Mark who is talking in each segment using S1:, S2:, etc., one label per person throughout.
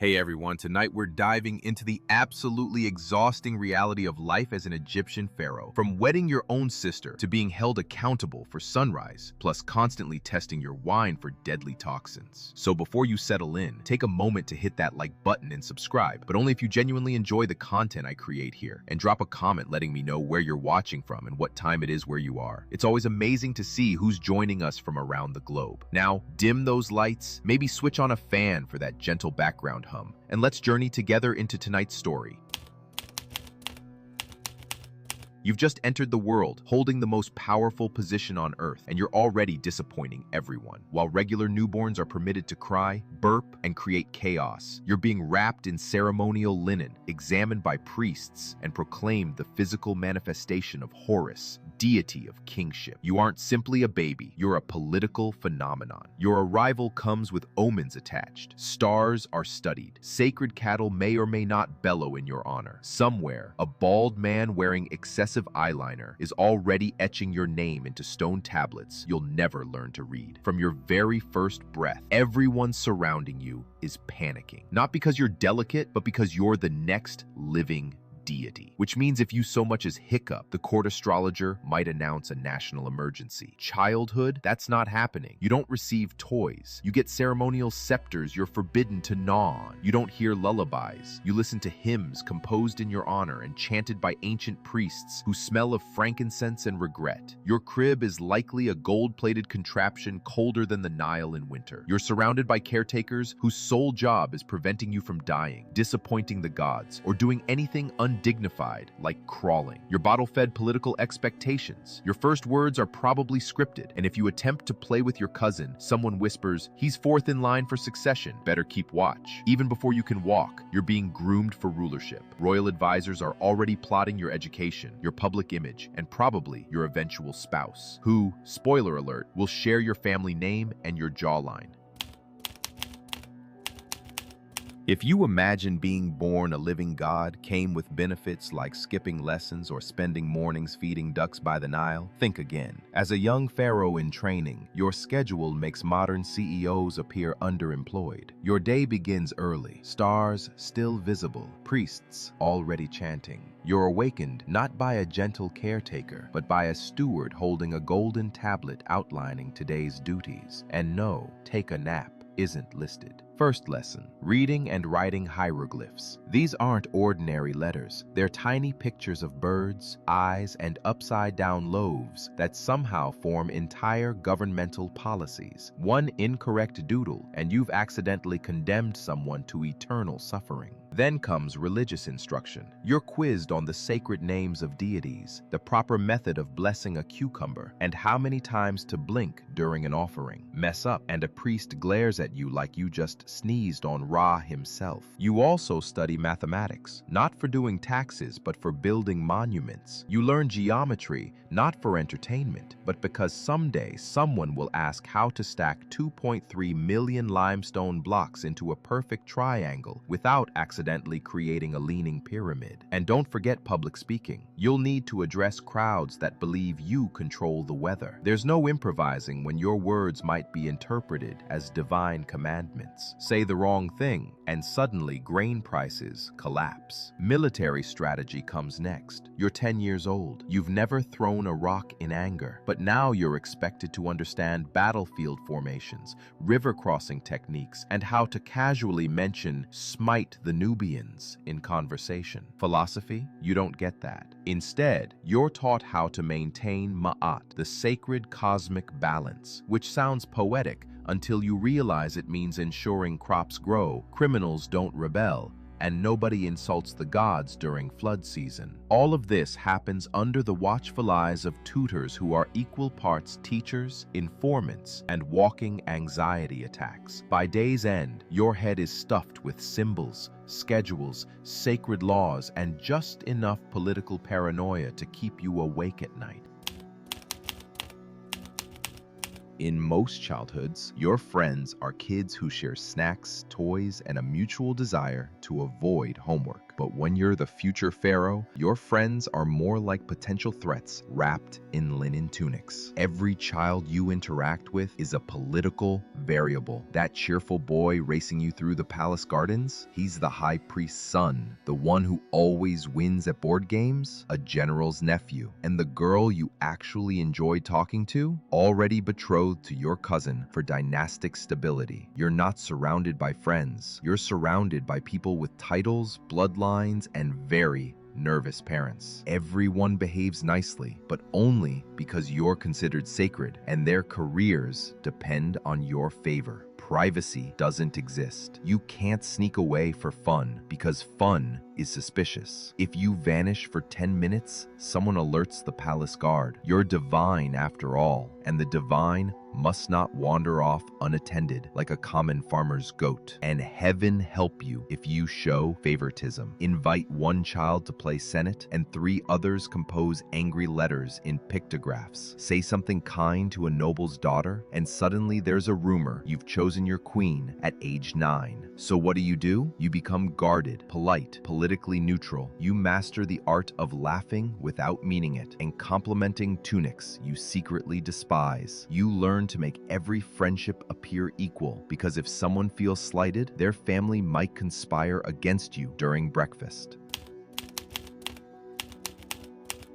S1: Hey everyone, tonight we're diving into the absolutely exhausting reality of life as an Egyptian pharaoh. From wedding your own sister to being held accountable for sunrise, plus constantly testing your wine for deadly toxins. So before you settle in, take a moment to hit that like button and subscribe, but only if you genuinely enjoy the content I create here. And drop a comment letting me know where you're watching from and what time it is where you are. It's always amazing to see who's joining us from around the globe. Now, dim those lights, maybe switch on a fan for that gentle background hum, and let's journey together into tonight's story. You've just entered the world, holding the most powerful position on Earth, and you're already disappointing everyone. While regular newborns are permitted to cry, burp, and create chaos, you're being wrapped in ceremonial linen, examined by priests, and proclaimed the physical manifestation of Horus, deity of kingship. You aren't simply a baby, you're a political phenomenon. Your arrival comes with omens attached. Stars are studied. Sacred cattle may or may not bellow in your honor. Somewhere, a bald man wearing excessive eyeliner is already etching your name into stone tablets you'll never learn to read. From your very first breath, everyone surrounding you is panicking. Not because you're delicate, but because you're the next living deity. Which means if you so much as hiccup, the court astrologer might announce a national emergency. Childhood, that's not happening. You don't receive toys. You get ceremonial scepters you're forbidden to gnaw on. You don't hear lullabies. You listen to hymns composed in your honor and chanted by ancient priests who smell of frankincense and regret. Your crib is likely a gold-plated contraption colder than the Nile in winter. You're surrounded by caretakers whose sole job is preventing you from dying, disappointing the gods, or doing anything undignified like crawling. Your bottle-fed political expectations. Your first words are probably scripted, and if you attempt to play with your cousin, someone whispers, "He's fourth in line for succession, better keep watch." Even before you can walk, you're being groomed for rulership. Royal advisors are already plotting your education, your public image, and probably your eventual spouse, who, spoiler alert, will share your family name and your jawline. If you imagine being born a living god came with benefits like skipping lessons or spending mornings feeding ducks by the Nile, think again. As a young pharaoh in training, your schedule makes modern CEOs appear underemployed. Your day begins early, stars still visible, priests already chanting. You're awakened not by a gentle caretaker, but by a steward holding a golden tablet outlining today's duties. And no, take a nap isn't listed. First lesson, reading and writing hieroglyphs. These aren't ordinary letters. They're tiny pictures of birds, eyes, and upside-down loaves that somehow form entire governmental policies. One incorrect doodle, and you've accidentally condemned someone to eternal suffering. Then comes religious instruction. You're quizzed on the sacred names of deities, the proper method of blessing a cucumber, and how many times to blink during an offering. Mess up, and a priest glares at you like you just sneezed on Ra himself. You also study mathematics, not for doing taxes, but for building monuments. You learn geometry, not for entertainment, but because someday someone will ask how to stack 2.3 million limestone blocks into a perfect triangle without accidentally creating a leaning pyramid. And don't forget public speaking. You'll need to address crowds that believe you control the weather. There's no improvising when your words might be interpreted as divine commandments. Say the wrong thing, and suddenly grain prices collapse. Military strategy comes next. You're 10 years old. You've never thrown a rock in anger, but now you're expected to understand battlefield formations, river crossing techniques, and how to casually mention "smite the Nubians" in conversation. Philosophy? You don't get that. Instead, you're taught how to maintain ma'at, the sacred cosmic balance, which sounds poetic until you realize it means ensuring crops grow, criminals don't rebel, and nobody insults the gods during flood season. All of this happens under the watchful eyes of tutors who are equal parts teachers, informants, and walking anxiety attacks. By day's end, your head is stuffed with symbols, schedules, sacred laws, and just enough political paranoia to keep you awake at night. In most childhoods, your friends are kids who share snacks, toys, and a mutual desire to avoid homework. But when you're the future Pharaoh, your friends are more like potential threats wrapped in linen tunics. Every child you interact with is a political variable. That cheerful boy racing you through the palace gardens, he's the high priest's son. The one who always wins at board games, a general's nephew. And the girl you actually enjoy talking to, already betrothed to your cousin for dynastic stability. You're not surrounded by friends. You're surrounded by people with titles, bloodlines, and very nervous parents. Everyone behaves nicely, but only because you're considered sacred, and their careers depend on your favor. Privacy doesn't exist. You can't sneak away for fun because fun is suspicious. If you vanish for 10 minutes, someone alerts the palace guard. You're divine after all, and the divine must not wander off unattended like a common farmer's goat. And heaven help you if you show favoritism. Invite one child to play Senate and 3 others compose angry letters in pictographs. Say something kind to a noble's daughter, and suddenly there's a rumor you've chosen your queen at age 9. So what do? You become guarded, polite, politically neutral. You master the art of laughing without meaning it and complimenting tunics you secretly despise. You learn to make every friendship appear equal, because if someone feels slighted, their family might conspire against you during breakfast.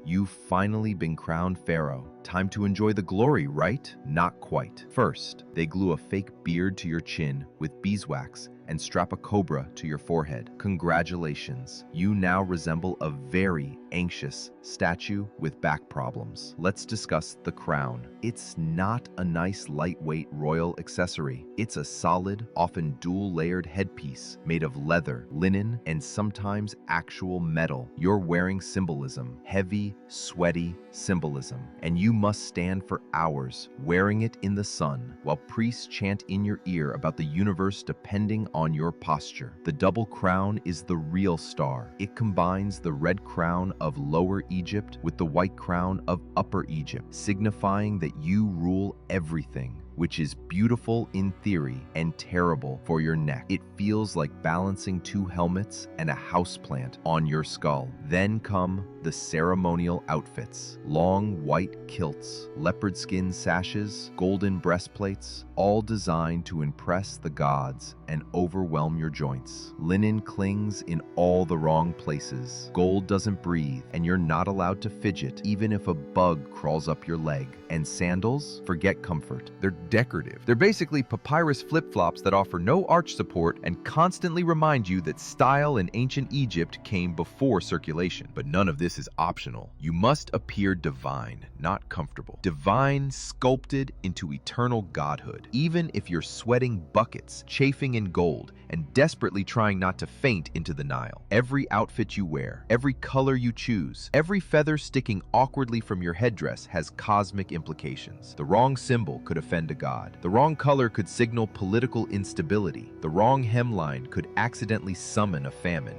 S1: You've finally been crowned Pharaoh. Time to enjoy the glory, right? Not quite. First, they glue a fake beard to your chin with beeswax and strap a cobra to your forehead. Congratulations, you now resemble a very anxious statue with back problems. Let's discuss the crown. It's not a nice lightweight royal accessory. It's a solid, often dual-layered headpiece made of leather, linen, and sometimes actual metal. You're wearing symbolism, heavy, sweaty symbolism, and you must stand for hours wearing it in the sun while priests chant in your ear about the universe depending on your posture. The double crown is the real star. It combines the red crown of Lower Egypt with the white crown of Upper Egypt, signifying that you rule everything, which is beautiful in theory and terrible for your neck. It feels like balancing 2 helmets and a houseplant on your skull. Then come the ceremonial outfits. Long white kilts, leopard skin sashes, golden breastplates, all designed to impress the gods and overwhelm your joints. Linen clings in all the wrong places. Gold doesn't breathe, and you're not allowed to fidget even if a bug crawls up your leg. And sandals? Forget comfort. They're decorative. They're basically papyrus flip-flops that offer no arch support and constantly remind you that style in ancient Egypt came before circulation. But none of this is optional. You must appear divine, not comfortable. Divine, sculpted into eternal godhood. Even if you're sweating buckets, chafing in gold, and desperately trying not to faint into the Nile. Every outfit you wear, every color you choose, every feather sticking awkwardly from your headdress has cosmic implications. The wrong symbol could offend a god. The wrong color could signal political instability. The wrong hemline could accidentally summon a famine.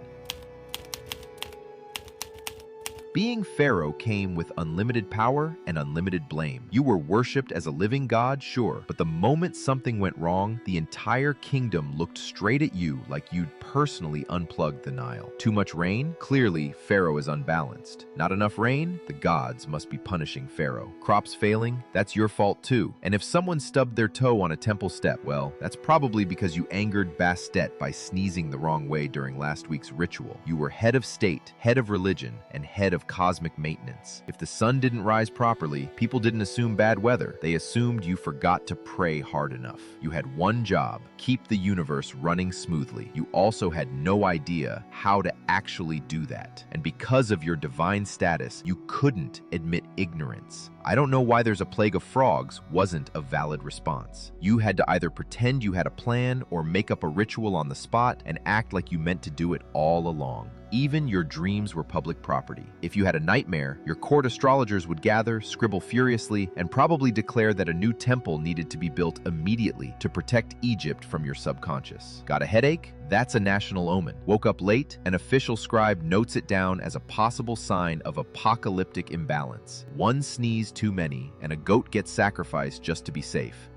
S1: Being Pharaoh came with unlimited power and unlimited blame. You were worshipped as a living god, sure, but the moment something went wrong, the entire kingdom looked straight at you like you'd personally unplugged the Nile. Too much rain? Clearly, Pharaoh is unbalanced. Not enough rain? The gods must be punishing Pharaoh. Crops failing? That's your fault too. And if someone stubbed their toe on a temple step, well, that's probably because you angered Bastet by sneezing the wrong way during last week's ritual. You were head of state, head of religion, and head of cosmic maintenance. If the sun didn't rise properly, people didn't assume bad weather. They assumed you forgot to pray hard enough. You had one job: keep the universe running smoothly. You also had no idea how to actually do that. And because of your divine status, you couldn't admit ignorance. I don't know why there's a plague of frogs wasn't a valid response. You had to either pretend you had a plan or make up a ritual on the spot and act like you meant to do it all along. Even your dreams were public property. If you had a nightmare, your court astrologers would gather, scribble furiously, and probably declare that a new temple needed to be built immediately to protect Egypt from your subconscious. Got a headache? That's a national omen. Woke up late? An official scribe notes it down as a possible sign of apocalyptic imbalance. One sneeze too many, and a goat gets sacrificed just to be safe.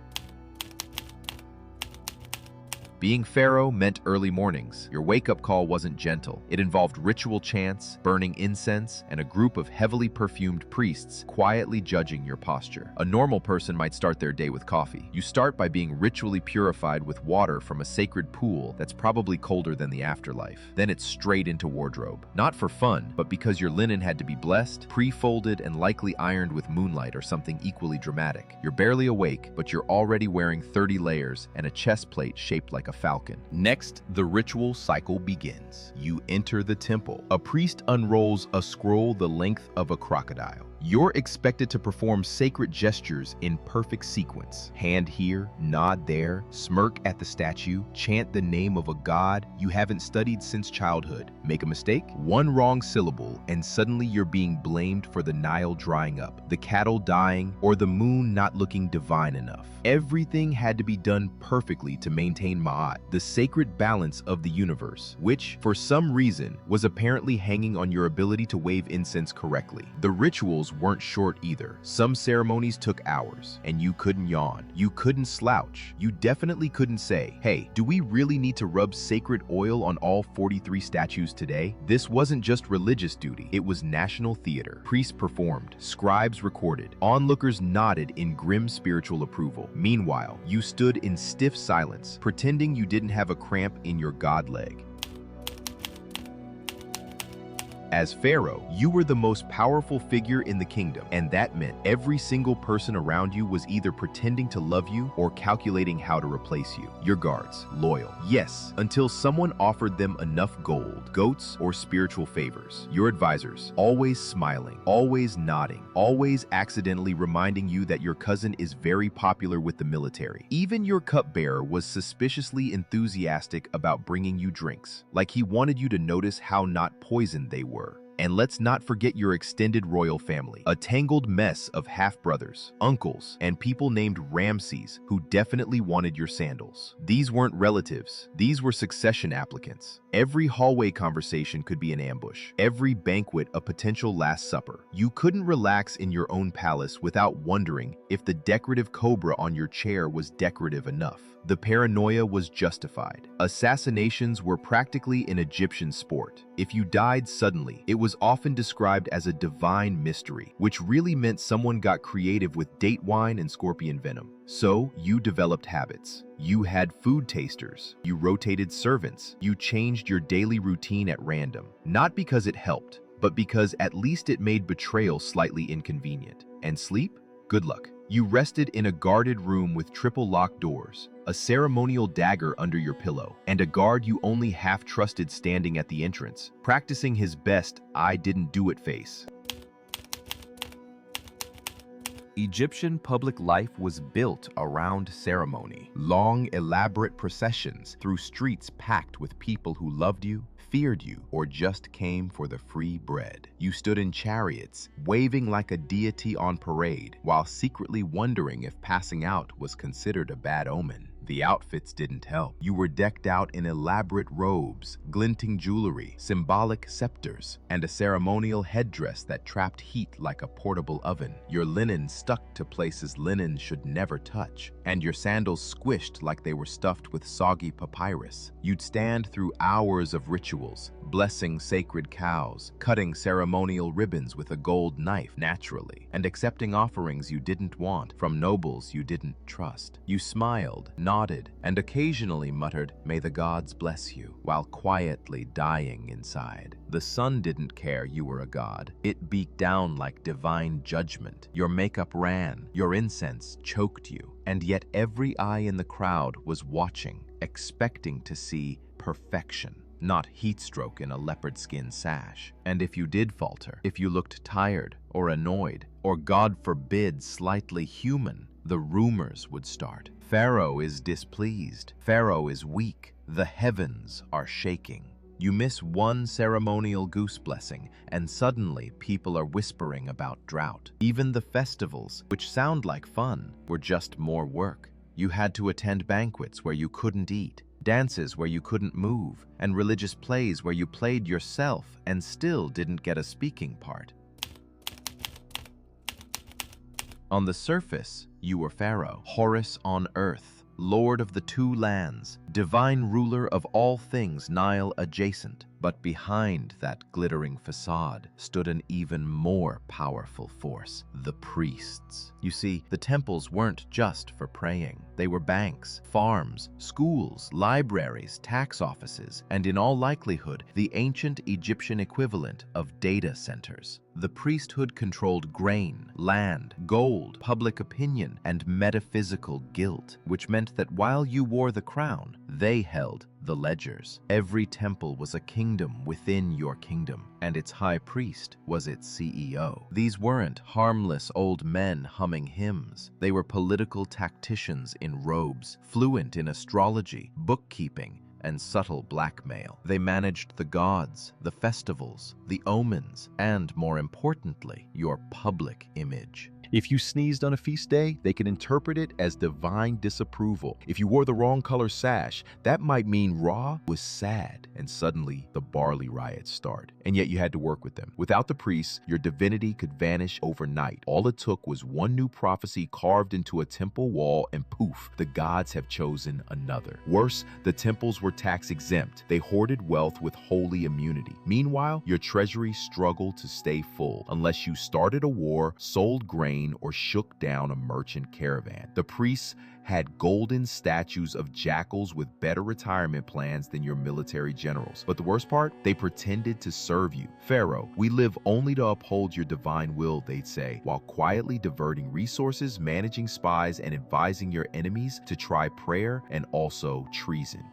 S1: Being Pharaoh meant early mornings. Your wake-up call wasn't gentle. It involved ritual chants, burning incense, and a group of heavily perfumed priests quietly judging your posture. A normal person might start their day with coffee. You start by being ritually purified with water from a sacred pool that's probably colder than the afterlife. Then it's straight into wardrobe. Not for fun, but because your linen had to be blessed, pre-folded, and likely ironed with moonlight or something equally dramatic. You're barely awake, but you're already wearing 30 layers and a chest plate shaped like a falcon. Next, the ritual cycle begins. You enter the temple. A priest unrolls a scroll the length of a crocodile. You're expected to perform sacred gestures in perfect sequence. Hand here, nod there, smirk at the statue, chant the name of a god you haven't studied since childhood. Make a mistake? One wrong syllable, and suddenly you're being blamed for the Nile drying up, the cattle dying, or the moon not looking divine enough. Everything had to be done perfectly to maintain Ma'at, the sacred balance of the universe, which, for some reason, was apparently hanging on your ability to wave incense correctly. The rituals weren't short either. Some ceremonies took hours, and you couldn't yawn. You couldn't slouch. You definitely couldn't say, "Hey, do we really need to rub sacred oil on all 43 statues today?" This wasn't just religious duty, it was national theater. Priests performed, scribes recorded, onlookers nodded in grim spiritual approval. Meanwhile, you stood in stiff silence, pretending you didn't have a cramp in your god leg. As Pharaoh, you were the most powerful figure in the kingdom, and that meant every single person around you was either pretending to love you or calculating how to replace you. Your guards, loyal. Yes, until someone offered them enough gold, goats, or spiritual favors. Your advisors, always smiling, always nodding, always accidentally reminding you that your cousin is very popular with the military. Even your cupbearer was suspiciously enthusiastic about bringing you drinks, like he wanted you to notice how not poisoned they were. And let's not forget your extended royal family, a tangled mess of half-brothers, uncles, and people named Ramses who definitely wanted your sandals. These weren't relatives, these were succession applicants. Every hallway conversation could be an ambush, every banquet a potential Last Supper. You couldn't relax in your own palace without wondering if the decorative cobra on your chair was decorative enough. The paranoia was justified. Assassinations were practically an Egyptian sport. If you died suddenly, it was often described as a divine mystery, which really meant someone got creative with date wine and scorpion venom. So you developed habits. You had food tasters. You rotated servants. You changed your daily routine at random. Not because it helped, but because at least it made betrayal slightly inconvenient. And sleep? Good luck. You rested in a guarded room with triple locked doors, a ceremonial dagger under your pillow, and a guard you only half trusted standing at the entrance, practicing his best "I didn't do it" face. Egyptian public life was built around ceremony. Long, elaborate processions through streets packed with people who loved you, feared you, or just came for the free bread. You stood in chariots, waving like a deity on parade, while secretly wondering if passing out was considered a bad omen. The outfits didn't help. You were decked out in elaborate robes, glinting jewelry, symbolic scepters, and a ceremonial headdress that trapped heat like a portable oven. Your linen stuck to places linen should never touch, and your sandals squished like they were stuffed with soggy papyrus. You'd stand through hours of rituals, blessing sacred cows, cutting ceremonial ribbons with a gold knife naturally, and accepting offerings you didn't want from nobles you didn't trust. You smiled, nodded, and occasionally muttered, "May the gods bless you," while quietly dying inside. The sun didn't care you were a god. It beat down like divine judgment. Your makeup ran, your incense choked you, and yet every eye in the crowd was watching, expecting to see perfection, not heat stroke in a leopard skin sash. And if you did falter, if you looked tired or annoyed, or God forbid slightly human, the rumors would start. Pharaoh is displeased. Pharaoh is weak. The heavens are shaking. You miss one ceremonial goose blessing, and suddenly people are whispering about drought. Even the festivals, which sound like fun, were just more work. You had to attend banquets where you couldn't eat, dances where you couldn't move, and religious plays where you played yourself and still didn't get a speaking part. On the surface, you were Pharaoh, Horus on earth, lord of the two lands, divine ruler of all things Nile adjacent. But behind that glittering facade stood an even more powerful force, the priests. You see, the temples weren't just for praying. They were banks, farms, schools, libraries, tax offices, and in all likelihood, the ancient Egyptian equivalent of data centers. The priesthood controlled grain, land, gold, public opinion, and metaphysical guilt, which meant that while you wore the crown, they held the ledgers. Every temple was a kingdom within your kingdom, and its high priest was its CEO. These weren't harmless old men humming hymns. They were political tacticians in robes, fluent in astrology, bookkeeping, and subtle blackmail. They managed the gods, the festivals, the omens, and more importantly, your public image.
S2: If you sneezed on a feast day, they could interpret it as divine disapproval. If you wore the wrong color sash, that might mean Ra was sad, and suddenly the barley riots start. And yet you had to work with them. Without the priests, your divinity could vanish overnight. All it took was one new prophecy carved into a temple wall, and poof, the gods have chosen another. Worse, the temples were tax exempt. They hoarded wealth with holy immunity. Meanwhile, your treasury struggled to stay full unless you started a war, sold grain, or shook down a merchant caravan. The priests had golden statues of jackals with better retirement plans than your military generals. But the worst part, they pretended to serve you. Pharaoh, we live only to uphold your divine will, they'd say, while quietly diverting resources, managing spies, and advising your enemies to try prayer and also treason.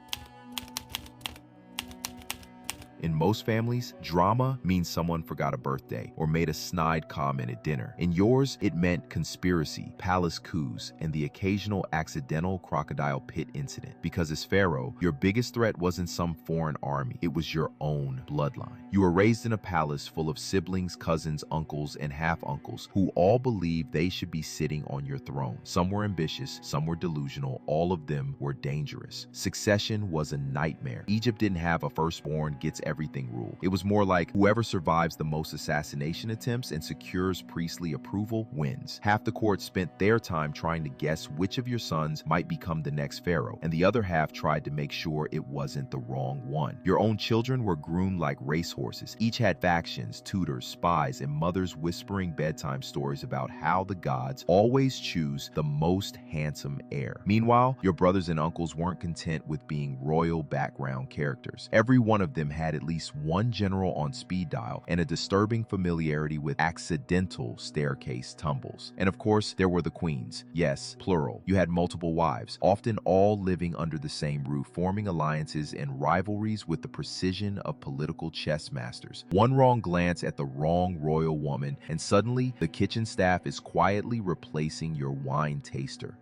S2: In most families, drama means someone forgot a birthday or made a snide comment at dinner. In yours, it meant conspiracy, palace coups, and the occasional accidental crocodile pit incident. Because as Pharaoh, your biggest threat wasn't some foreign army, it was your own bloodline. You were raised in a palace full of siblings, cousins, uncles, and half-uncles who all believed they should be sitting on your throne. Some were ambitious, some were delusional, all of them were dangerous. Succession was a nightmare. Egypt didn't have a firstborn gets everything rule. It was more like whoever survives the most assassination attempts and secures priestly approval wins. Half the court spent their time trying to guess which of your sons might become the next pharaoh, and the other half tried to make sure it wasn't the wrong one. Your own children were groomed like racehorses. Each had factions, tutors, spies, and mothers whispering bedtime stories about how the gods always choose the most handsome heir. Meanwhile, your brothers and uncles weren't content with being royal background characters. Every one of them had at least one general on speed dial and a disturbing familiarity with accidental staircase tumbles. And of course, there were the queens. Yes, plural. You had multiple wives, often all living under the same roof, forming alliances and rivalries with the precision of political chess masters. One wrong glance at the wrong royal woman, and suddenly the kitchen staff is quietly replacing your wine taster.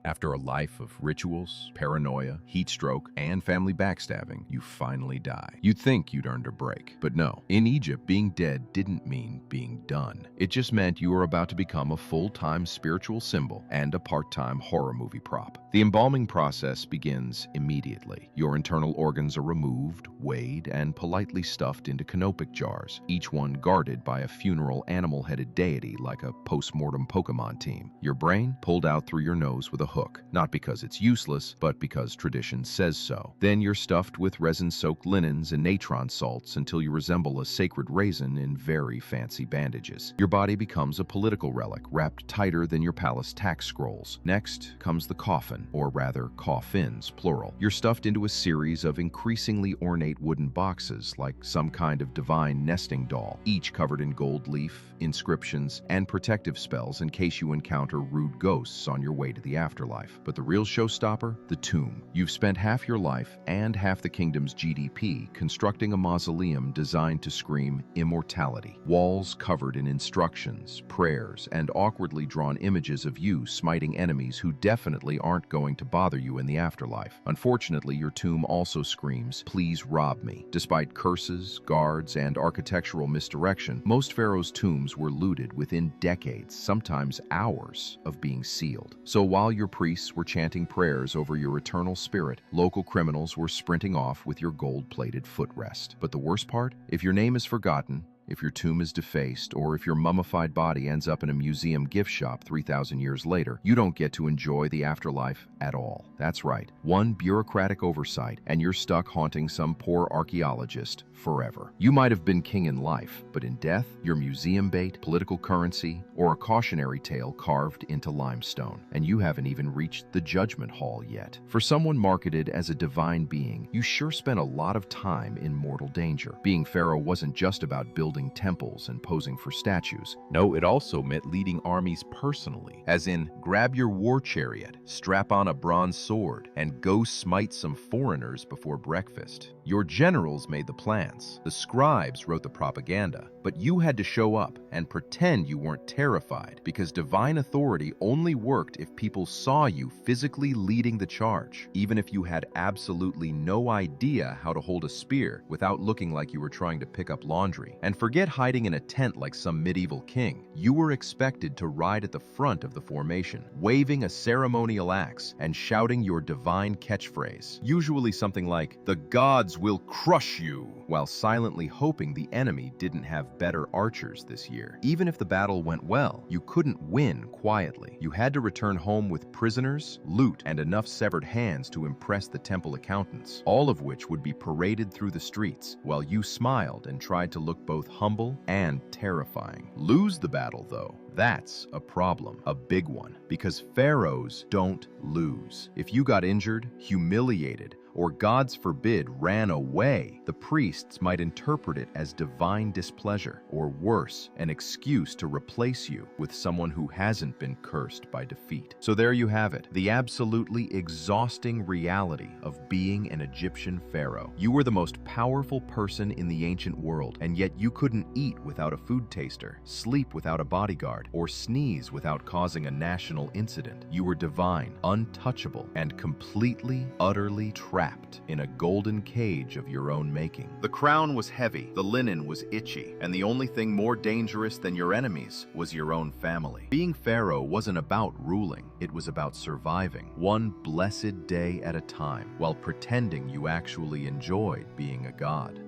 S1: After a life of rituals, paranoia, heat stroke, and family backstabbing, you finally die. You'd think you'd earned a break, but no. In Egypt, being dead didn't mean being done. It just meant you were about to become a full-time spiritual symbol and a part-time horror movie prop. The embalming process begins immediately. Your internal organs are removed, weighed, and politely stuffed into canopic jars, each one guarded by a funeral animal-headed deity like a post-mortem Pokemon team. Your brain pulled out through your nose with a hook, not because it's useless, but because tradition says so. Then you're stuffed with resin-soaked linens and natron salts until you resemble a sacred raisin in very fancy bandages. Your body becomes a political relic, wrapped tighter than your palace tax scrolls. Next comes the coffin, or rather coffins, plural. You're stuffed into a series of increasingly ornate wooden boxes, like some kind of divine nesting doll, each covered in gold leaf, inscriptions, and protective spells in case you encounter rude ghosts on your way to the afterlife. But the real showstopper? The tomb. You've spent half your life and half the kingdom's GDP constructing a mausoleum designed to scream immortality. Walls covered in instructions, prayers, and awkwardly drawn images of you smiting enemies who definitely aren't going to bother you in the afterlife. Unfortunately, your tomb also screams, "Please rob me." Despite curses, guards, and architectural misdirection, most pharaohs' tombs were looted within decades, sometimes hours, of being sealed. So while your
S2: priests were chanting prayers over your eternal spirit, local criminals were sprinting off with your gold-plated footrest. But the worst part? If your name is forgotten, if your tomb is defaced, or if your mummified body ends up in a museum gift shop 3,000 years later, you don't get to enjoy the afterlife at all. That's right, one bureaucratic oversight, and you're stuck haunting some poor archaeologist forever. You might have been king in life, but in death, you're museum bait, political currency, or a cautionary tale carved into limestone. And you haven't even reached the judgment hall yet. For someone marketed as a divine being, you sure spent a lot of time in mortal danger. Being Pharaoh wasn't just about building temples and posing for statues.
S1: No, it also meant leading armies personally, as in, grab your war chariot, strap on a bronze sword, and go smite some foreigners before breakfast. Your generals made the plans, the scribes wrote the propaganda, but you had to show up and pretend you weren't terrified, because divine authority only worked if people saw you physically leading the charge, even if you had absolutely no idea how to hold a spear without looking like you were trying to pick up laundry. And forget hiding in a tent like some medieval king. You were expected to ride at the front of the formation, waving a ceremonial axe and shouting your divine catchphrase, usually something like, "The gods will crush you," while silently hoping the enemy didn't have better archers this year. Even if the battle went well, you couldn't win quietly. You had to return home with prisoners, loot, and enough severed hands to impress the temple accountants, all of which would be paraded through the streets, while you smiled and tried to look both humble and terrifying. Lose the battle, though. That's a problem, a big one, because pharaohs don't lose. If you got injured, humiliated, or gods forbid, ran away, the priests might interpret it as divine displeasure, or worse, an excuse to replace you with someone who hasn't been cursed by defeat. So there you have it, the absolutely exhausting reality of being an Egyptian pharaoh. You were the most powerful person in the ancient world, and yet you couldn't eat without a food taster, sleep without a bodyguard, or sneeze without causing a national incident. You were divine, untouchable, and completely, utterly trapped in a golden cage of your own making. The crown was heavy, the linen was itchy, and the only thing more dangerous than your enemies was your own family. Being pharaoh wasn't about ruling, it was about surviving, one blessed day at a time, while pretending you actually enjoyed being a god.